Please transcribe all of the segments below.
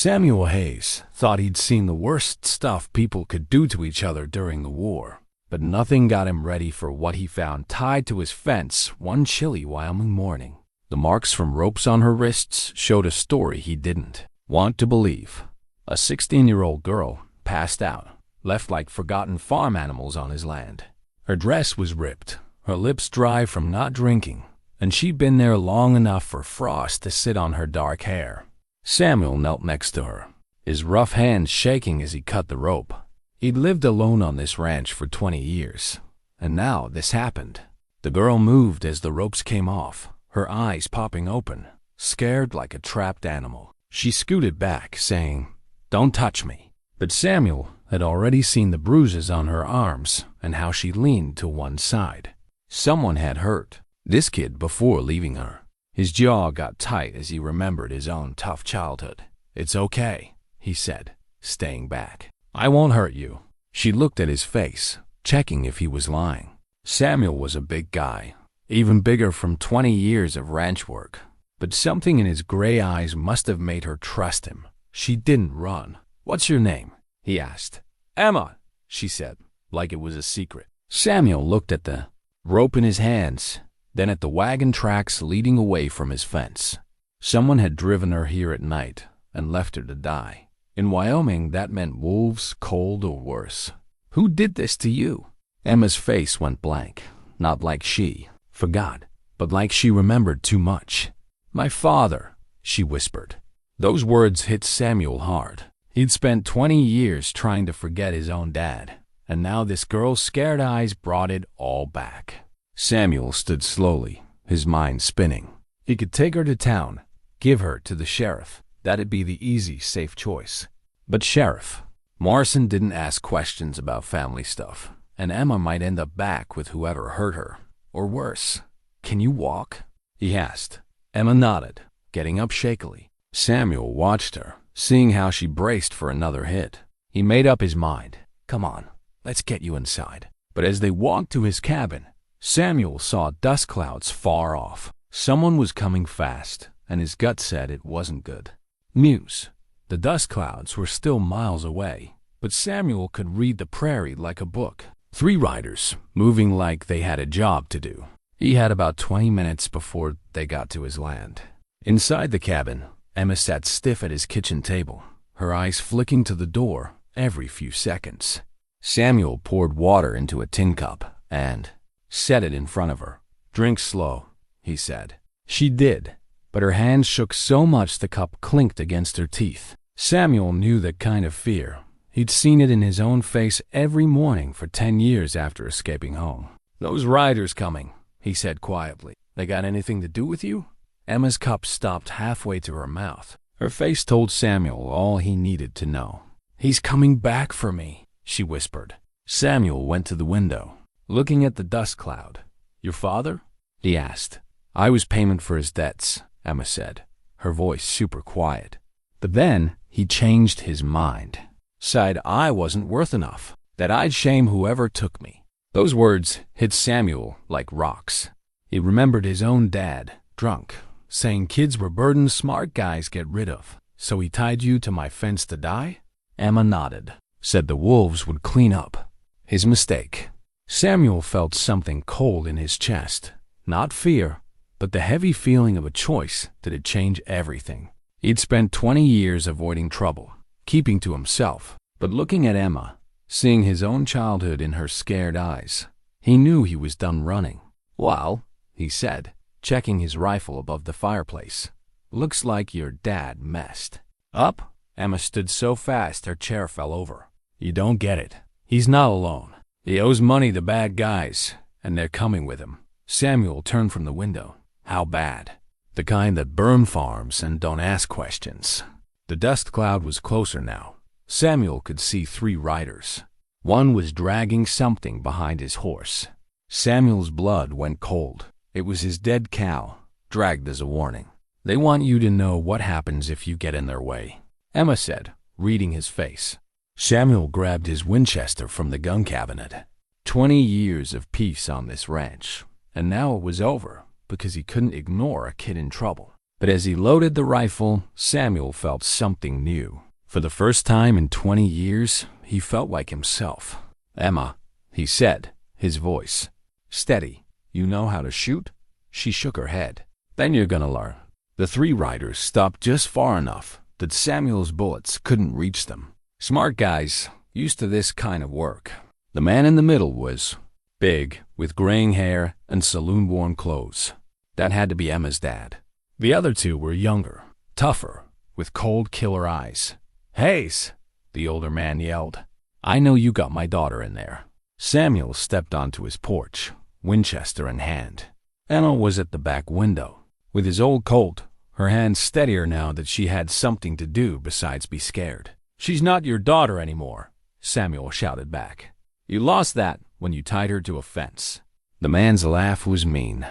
Samuel Hayes thought he'd seen the worst stuff people could do to each other during the war, but nothing got him ready for what he found tied to his fence one chilly Wyoming morning. The marks from ropes on her wrists showed a story he didn't want to believe. A 16-year-old girl passed out, left like forgotten farm animals on his land. Her dress was ripped, her lips dry from not drinking, and she'd been there long enough for frost to sit on her dark hair. Samuel knelt next to her, his rough hands shaking as he cut the rope. He'd lived alone on this ranch for 20 years, and now this happened. The girl moved as the ropes came off, her eyes popping open, scared like a trapped animal. She scooted back, saying, "Don't touch me." But Samuel had already seen the bruises on her arms and how she leaned to one side. Someone had hurt this kid before leaving her. His jaw got tight as he remembered his own tough childhood. "It's okay," he said, staying back. "I won't hurt you." She looked at his face, checking if he was lying. Samuel was a big guy, even bigger from 20 years of ranch work, but something in his gray eyes must have made her trust him. She didn't run. "What's your name?" he asked. "Emma," she said, like it was a secret. Samuel looked at the rope in his hands, then at the wagon tracks leading away from his fence. Someone had driven her here at night and left her to die. In Wyoming, that meant wolves, cold, or worse. "Who did this to you?" Emma's face went blank, not like she forgot, but like she remembered too much. "My father," she whispered. Those words hit Samuel hard. He'd spent 20 years trying to forget his own dad, and now this girl's scared eyes brought it all back. Samuel stood slowly, his mind spinning. He could take her to town, give her to the sheriff. That'd be the easy, safe choice. But Sheriff Morrison didn't ask questions about family stuff, and Emma might end up back with whoever hurt her, or worse. "Can you walk?" he asked. Emma nodded, getting up shakily. Samuel watched her, seeing how she braced for another hit. He made up his mind. "Come on, let's get you inside." But as they walked to his cabin, Samuel saw dust clouds far off. Someone was coming fast, and his gut said it wasn't good. News. The dust clouds were still miles away, but Samuel could read the prairie like a book. 3 riders, moving like they had a job to do. He had about 20 minutes before they got to his land. Inside the cabin, Emma sat stiff at his kitchen table, her eyes flicking to the door every few seconds. Samuel poured water into a tin cup and set it in front of her. "Drink slow," he said. She did, but her hands shook so much the cup clinked against her teeth. Samuel knew that kind of fear. He'd seen it in his own face every morning for 10 years after escaping home. "Those riders coming," he said quietly. "They got anything to do with you?" Emma's cup stopped halfway to her mouth. Her face told Samuel all he needed to know. "He's coming back for me," she whispered. Samuel went to the window, looking at the dust cloud. "Your father?" he asked. "I was payment for his debts," Emma said, her voice super quiet. But then he changed his mind. Said I wasn't worth enough, that I'd shame whoever took me. Those words hit Samuel like rocks. He remembered his own dad, drunk, saying kids were burdens smart guys get rid of. "So he tied you to my fence to die?" Emma nodded, said the wolves would clean up. His mistake. Samuel felt something cold in his chest. Not fear, but the heavy feeling of a choice that had changed everything. He'd spent 20 years avoiding trouble, keeping to himself, but looking at Emma, seeing his own childhood in her scared eyes, he knew he was done running. "Well," he said, checking his rifle above the fireplace, "looks like your dad messed up." Emma stood so fast her chair fell over. "You don't get it. He's not alone. He owes money to bad guys, and they're coming with him." Samuel turned from the window. "How bad?" "The kind that burn farms and don't ask questions." The dust cloud was closer now. Samuel could see 3 riders. One was dragging something behind his horse. Samuel's blood went cold. It was his dead cow, dragged as a warning. "They want you to know what happens if you get in their way," Emma said, reading his face. Samuel grabbed his Winchester from the gun cabinet. 20 years of peace on this ranch, and now it was over because he couldn't ignore a kid in trouble. But as he loaded the rifle, Samuel felt something new. For the first time in 20 years, he felt like himself. "Emma," he said, his voice steady. "You know how to shoot?" She shook her head. "Then you're gonna learn." The three riders stopped just far enough that Samuel's bullets couldn't reach them. Smart guys, used to this kind of work. The man in the middle was big, with graying hair and saloon-worn clothes. That had to be Emma's dad. The other two were younger, tougher, with cold killer eyes. "Hayes," the older man yelled. "I know you got my daughter in there." Samuel stepped onto his porch, Winchester in hand. Emma was at the back window, with his old Colt, her hands steadier now that she had something to do besides be scared. "She's not your daughter anymore," Samuel shouted back. "You lost that when you tied her to a fence." The man's laugh was mean.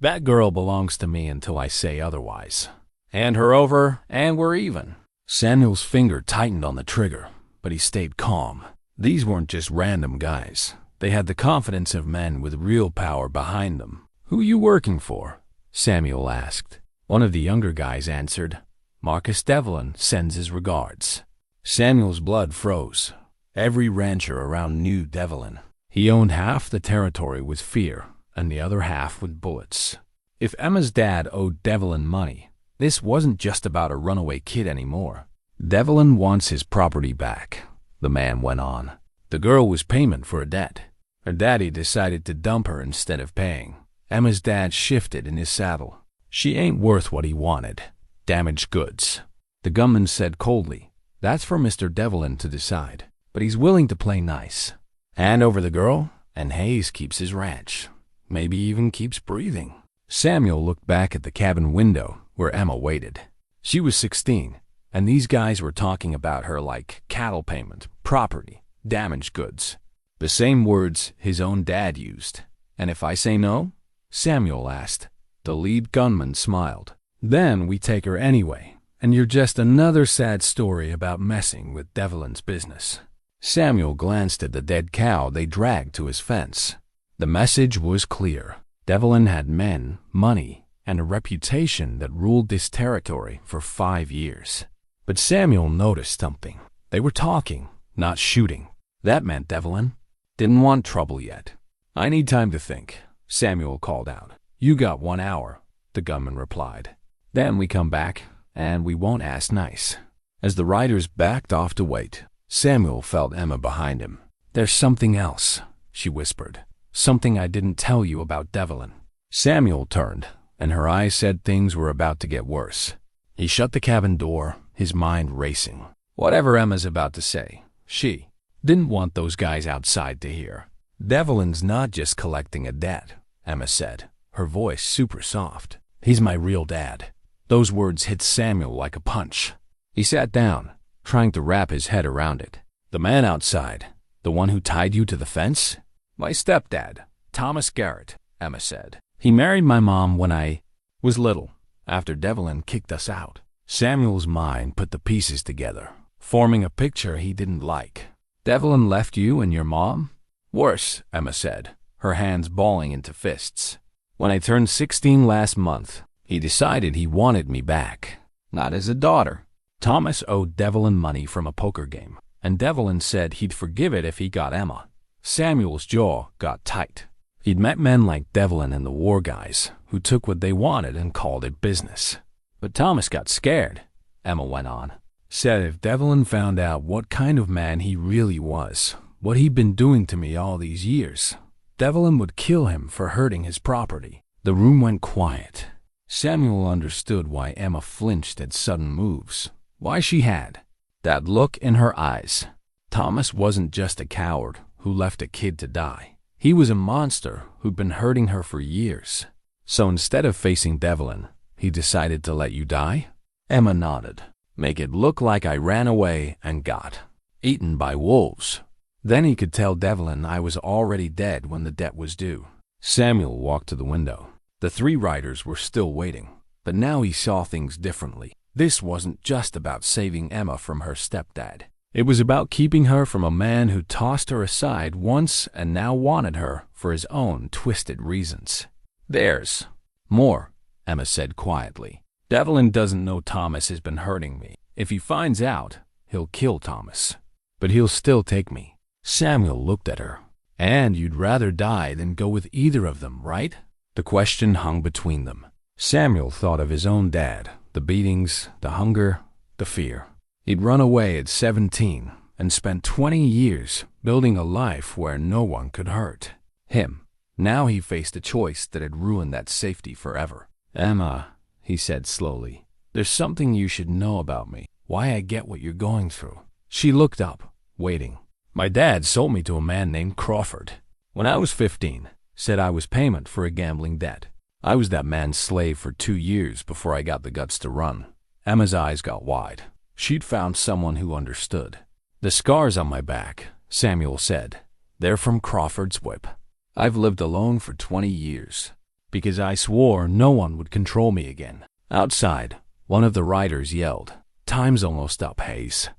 "That girl belongs to me until I say otherwise. Hand her over, and we're even." Samuel's finger tightened on the trigger, but he stayed calm. These weren't just random guys. They had the confidence of men with real power behind them. "Who you working for?" Samuel asked. One of the younger guys answered, "Marcus Devlin sends his regards." Samuel's blood froze. Every rancher around knew Devlin. He owned half the territory with fear, and the other half with bullets. If Emma's dad owed Devlin money, this wasn't just about a runaway kid anymore. "Devlin wants his property back," the man went on. "The girl was payment for a debt. Her daddy decided to dump her instead of paying. Emma's dad shifted in his saddle. She ain't worth what he wanted. Damaged goods." The gunman said coldly, "That's for Mr. Devlin to decide, but he's willing to play nice. Hand over the girl, and Hayes keeps his ranch. Maybe even keeps breathing." Samuel looked back at the cabin window where Emma waited. She was 16, and these guys were talking about her like cattle payment, property, damaged goods. The same words his own dad used. "And if I say no?" Samuel asked. The lead gunman smiled. "Then we take her anyway, and you're just another sad story about messing with Devlin's business." Samuel glanced at the dead cow they dragged to his fence. The message was clear. Devlin had men, money, and a reputation that ruled this territory for 5 years. But Samuel noticed something. They were talking, not shooting. That meant Devlin didn't want trouble yet. "I need time to think," Samuel called out. "You got 1 hour," the gunman replied. "Then we come back, and we won't ask nice." As the riders backed off to wait, Samuel felt Emma behind him. "There's something else," she whispered. "Something I didn't tell you about Devlin." Samuel turned, and her eyes said things were about to get worse. He shut the cabin door, his mind racing. Whatever Emma's about to say, she didn't want those guys outside to hear. "Devlin's not just collecting a debt," Emma said, her voice super soft. "He's my real dad." Those words hit Samuel like a punch. He sat down, trying to wrap his head around it. "The man outside, the one who tied you to the fence?" "My stepdad, Thomas Garrett," Emma said. "He married my mom when I was little, after Devlin kicked us out." Samuel's mind put the pieces together, forming a picture he didn't like. "Devlin left you and your mom?" "Worse," Emma said, her hands balling into fists. "When I turned 16 last month, he decided he wanted me back. Not as a daughter. Thomas owed Devlin money from a poker game, and Devlin said he'd forgive it if he got Emma." Samuel's jaw got tight. He'd met men like Devlin and the war guys, who took what they wanted and called it business. "But Thomas got scared," Emma went on. "Said if Devlin found out what kind of man he really was, what he'd been doing to me all these years, Devlin would kill him for hurting his property." The room went quiet. Samuel understood why Emma flinched at sudden moves, why she had that look in her eyes. Thomas wasn't just a coward who left a kid to die. He was a monster who'd been hurting her for years. "So instead of facing Devlin, he decided to let you die?" Emma nodded. "Make it look like I ran away and got eaten by wolves. Then he could tell Devlin I was already dead when the debt was due." Samuel walked to the window. The three riders were still waiting, but now he saw things differently. This wasn't just about saving Emma from her stepdad. It was about keeping her from a man who tossed her aside once and now wanted her for his own twisted reasons. "There's more," Emma said quietly. Devlin doesn't know Thomas has been hurting me. If he finds out, he'll kill Thomas. But he'll still take me. Samuel looked at her. And you'd rather die than go with either of them, right? The question hung between them. Samuel thought of his own dad, the beatings, the hunger, the fear. He'd run away at 17 and spent 20 years building a life where no one could hurt him. Now he faced a choice that had ruined that safety forever. Emma, he said slowly, there's something you should know about me, why I get what you're going through. She looked up, waiting. My dad sold me to a man named Crawford. When I was 15, said I was payment for a gambling debt. I was that man's slave for 2 years before I got the guts to run. Emma's eyes got wide. She'd found someone who understood. The scars on my back, Samuel said, they're from Crawford's whip. I've lived alone for 20 years, because I swore no one would control me again. Outside, one of the riders yelled, "Time's almost up, Hayes."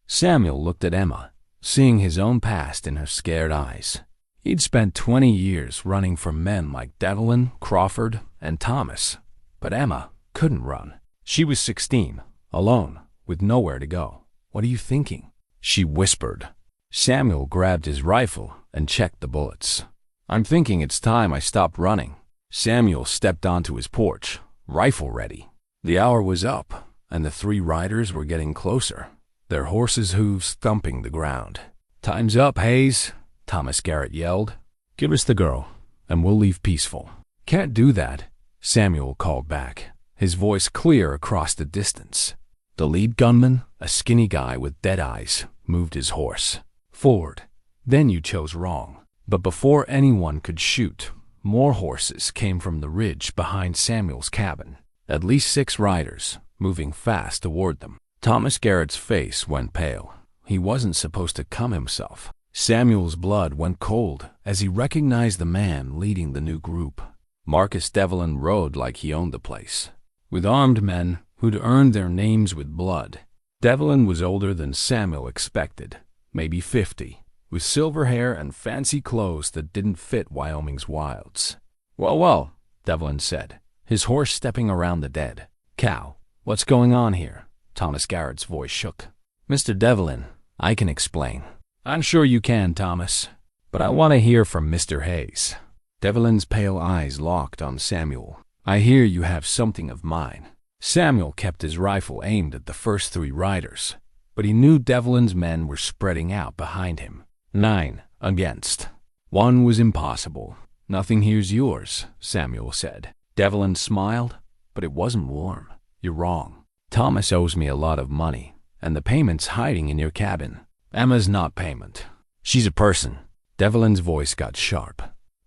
Samuel looked at Emma, seeing his own past in her scared eyes. He'd spent 20 years running from men like Devlin, Crawford, and Thomas, but Emma couldn't run. She was 16, alone, with nowhere to go. "What are you thinking?" she whispered. Samuel grabbed his rifle and checked the bullets. "I'm thinking it's time I stopped running." Samuel stepped onto his porch, rifle ready. The hour was up, and the 3 riders were getting closer, their horses' hooves thumping the ground. "Time's up, Hayes," Thomas Garrett yelled. "Give us the girl, and we'll leave peaceful." "Can't do that," Samuel called back, his voice clear across the distance. The lead gunman, a skinny guy with dead eyes, moved his horse forward. "Then you chose wrong." But before anyone could shoot, more horses came from the ridge behind Samuel's cabin. At least 6 riders, moving fast toward them. Thomas Garrett's face went pale. He wasn't supposed to come himself. Samuel's blood went cold as he recognized the man leading the new group. Marcus Devlin rode like he owned the place, with armed men who'd earned their names with blood. Devlin was older than Samuel expected, maybe 50, with silver hair and fancy clothes that didn't fit Wyoming's wilds. Well, Devlin said, his horse stepping around the dead. "Cow, what's going on here?" Thomas Garrett's voice shook. "Mr. Devlin, I can explain." "I'm sure you can, Thomas, but I want to hear from Mr. Hayes." Devlin's pale eyes locked on Samuel. "I hear you have something of mine." Samuel kept his rifle aimed at the first 3 riders, but he knew Devlin's men were spreading out behind him. 9 against 1 was impossible. "Nothing here's yours," Samuel said. Devlin smiled, but it wasn't warm. "You're wrong. Thomas owes me a lot of money, and the payment's hiding in your cabin." "Emma's not payment. She's a person." Devlin's voice got sharp.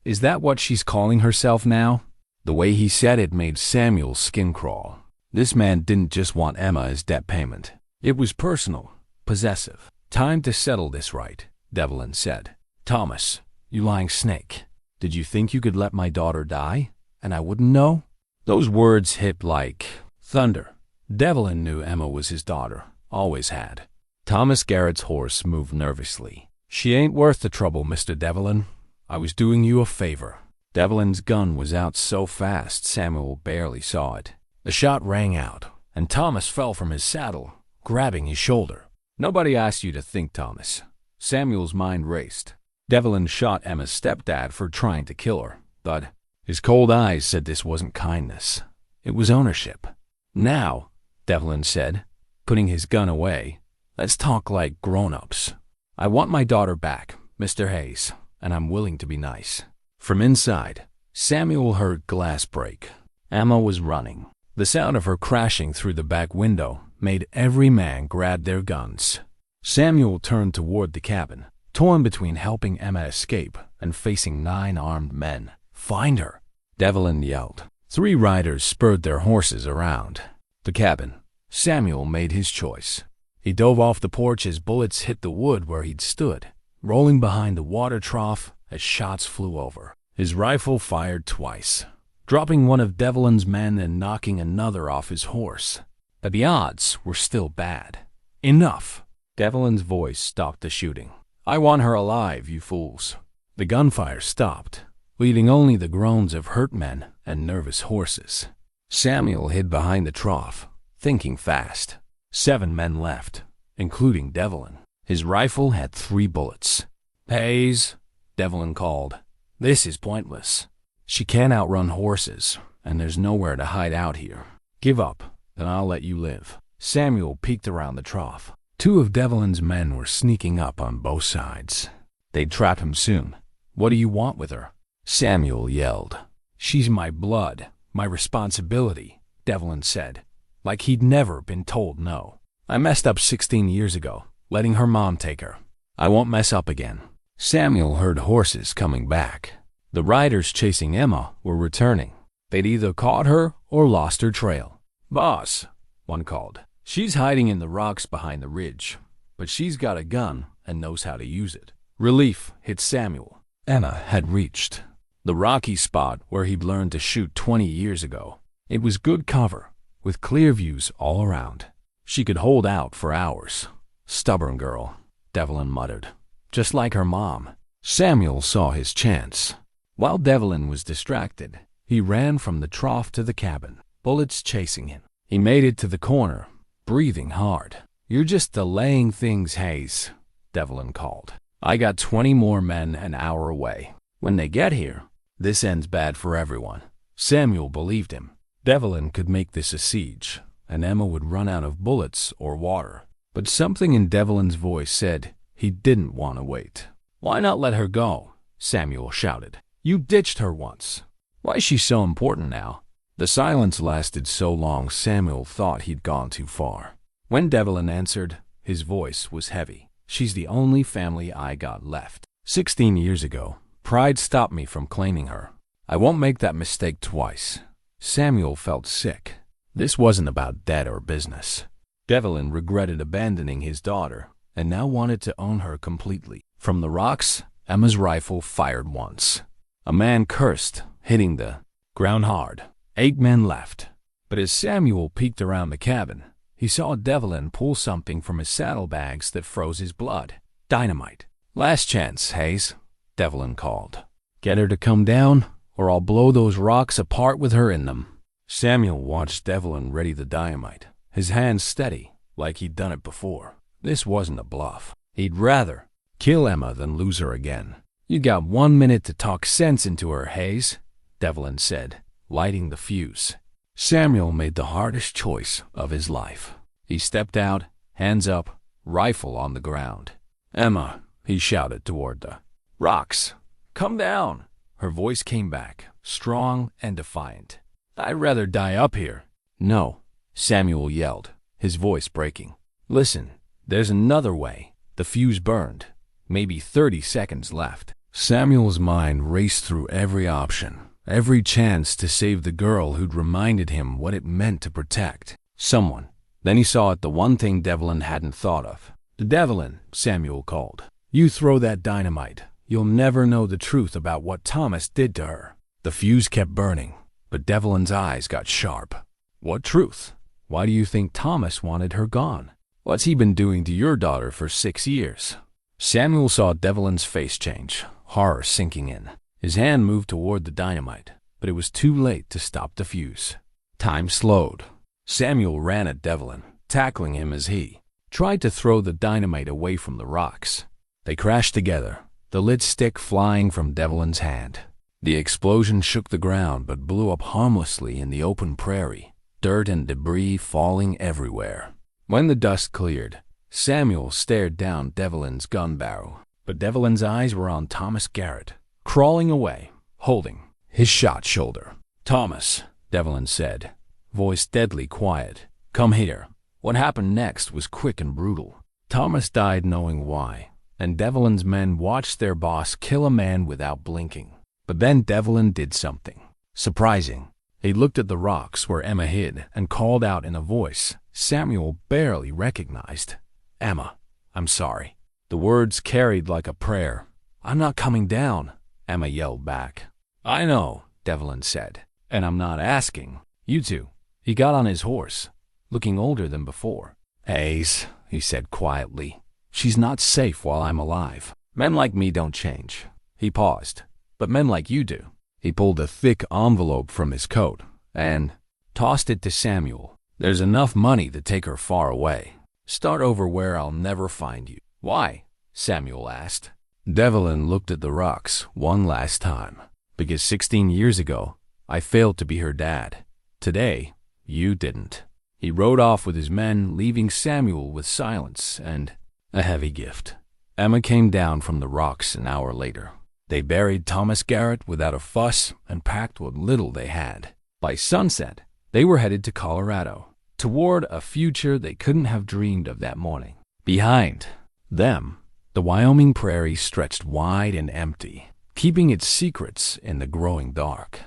"Is that what she's calling herself now?" The way he said it made Samuel's skin crawl. This man didn't just want Emma as debt payment. It was personal, possessive. "Time to settle this right," Devlin said. "Thomas, you lying snake. Did you think you could let my daughter die, and I wouldn't know?" Those words hit like thunder. Devlin knew Emma was his daughter, always had. Thomas Garrett's horse moved nervously. "She ain't worth the trouble, Mr. Devlin. I was doing you a favor." Devlin's gun was out so fast Samuel barely saw it. The shot rang out, and Thomas fell from his saddle, grabbing his shoulder. "Nobody asked you to think, Thomas." Samuel's mind raced. Devlin shot Emma's stepdad for trying to kill her, but his cold eyes said this wasn't kindness. It was ownership. "Now," Devlin said, putting his gun away, "let's talk like grown-ups. I want my daughter back, Mr. Hayes, and I'm willing to be nice." From inside, Samuel heard glass break. Emma was running. The sound of her crashing through the back window made every man grab their guns. Samuel turned toward the cabin, torn between helping Emma escape and facing 9 armed men. "Find her!" Devlin yelled. 3 riders spurred their horses around the cabin. Samuel made his choice. He dove off the porch as bullets hit the wood where he'd stood, rolling behind the water trough as shots flew over. His rifle fired twice, dropping one of Devlin's men and knocking another off his horse. But the odds were still bad. "Enough!" Devlin's voice stopped the shooting. "I want her alive, you fools." The gunfire stopped, leaving only the groans of hurt men and nervous horses. Samuel hid behind the trough, thinking fast. 7 men left, including Devlin. His rifle had 3 bullets. "Hayes," Devlin called. "This is pointless. She can't outrun horses, and there's nowhere to hide out here. Give up, then I'll let you live." Samuel peeked around the trough. 2 of Devlin's men were sneaking up on both sides. They'd trap him soon. "What do you want with her?" Samuel yelled. "She's my blood, my responsibility," Devlin said, like he'd never been told no. "I messed up 16 years ago, letting her mom take her. I won't mess up again." Samuel heard horses coming back. The riders chasing Emma were returning. They'd either caught her or lost her trail. "Boss," one called, "she's hiding in the rocks behind the ridge, but she's got a gun and knows how to use it." Relief hit Samuel. Emma had reached the rocky spot where he'd learned to shoot 20 years ago. It was good cover, with clear views all around. She could hold out for hours. "Stubborn girl," Devlin muttered. "Just like her mom." Samuel saw his chance. While Devlin was distracted, he ran from the trough to the cabin, bullets chasing him. He made it to the corner, breathing hard. "You're just delaying things, Hayes," Devlin called. "I got 20 more men an hour away. When they get here, this ends bad for everyone." Samuel believed him. Devlin could make this a siege, and Emma would run out of bullets or water. But something in Devlin's voice said he didn't want to wait. "Why not let her go?" Samuel shouted. "You ditched her once. Why is she so important now?" The silence lasted so long Samuel thought he'd gone too far. When Devlin answered, his voice was heavy. "She's the only family I got left. 16 years ago, pride stopped me from claiming her. I won't make that mistake twice." Samuel felt sick. This wasn't about debt or business. Devlin regretted abandoning his daughter and now wanted to own her completely. From the rocks, Emma's rifle fired once. A man cursed, hitting the ground hard. 8 men left. But as Samuel peeked around the cabin, he saw Devlin pull something from his saddlebags that froze his blood. Dynamite. "Last chance, Hayes," Devlin called. "Get her to come down, or I'll blow those rocks apart with her in them." Samuel watched Devlin ready the dynamite, his hands steady, like he'd done it before. This wasn't a bluff. He'd rather kill Emma than lose her again. "You got 1 minute to talk sense into her, Hayes," Devlin said, lighting the fuse. Samuel made the hardest choice of his life. He stepped out, hands up, rifle on the ground. "Emma," he shouted toward the rocks, "come down." Her voice came back, strong and defiant. "I'd rather die up here." "No," Samuel yelled, his voice breaking. "Listen, there's another way." The fuse burned. Maybe 30 seconds left. Samuel's mind raced through every option, every chance to save the girl who'd reminded him what it meant to protect someone. Then he saw it, the one thing Devlin hadn't thought of. "Devlin," Samuel called, "you throw that dynamite. You'll never know the truth about what Thomas did to her." The fuse kept burning, but Devlin's eyes got sharp. "What truth? Why do you think Thomas wanted her gone? What's he been doing to your daughter for 6 years? Samuel saw Devlin's face change, horror sinking in. His hand moved toward the dynamite, but it was too late to stop the fuse. Time slowed. Samuel ran at Devlin, tackling him as he tried to throw the dynamite away from the rocks. They crashed together, the lit stick flying from Devlin's hand. The explosion shook the ground but blew up harmlessly in the open prairie, dirt and debris falling everywhere. When the dust cleared, Samuel stared down Devlin's gun barrel, but Devlin's eyes were on Thomas Garrett, crawling away, holding his shot shoulder. "Thomas," Devlin said, voice deadly quiet, "come here." What happened next was quick and brutal. Thomas died knowing why, and Devlin's men watched their boss kill a man without blinking. But then Devlin did something surprising. He looked at the rocks where Emma hid and called out in a voice Samuel barely recognized. "Emma, I'm sorry." The words carried like a prayer. "I'm not coming down," Emma yelled back. "I know," Devlin said, "and I'm not asking you to." He got on his horse, looking older than before. "Hayes," he said quietly, "she's not safe while I'm alive. Men like me don't change." He paused. "But men like you do." He pulled a thick envelope from his coat and tossed it to Samuel. "There's enough money to take her far away. Start over where I'll never find you." "Why?" Samuel asked. Devlin looked at the rocks one last time. "Because 16 years ago, I failed to be her dad. Today, you didn't." He rode off with his men, leaving Samuel with silence and a heavy gift. Emma came down from the rocks an hour later. They buried Thomas Garrett without a fuss and packed what little they had. By sunset, they were headed to Colorado, toward a future they couldn't have dreamed of that morning. Behind them, the Wyoming prairie stretched wide and empty, keeping its secrets in the growing dark.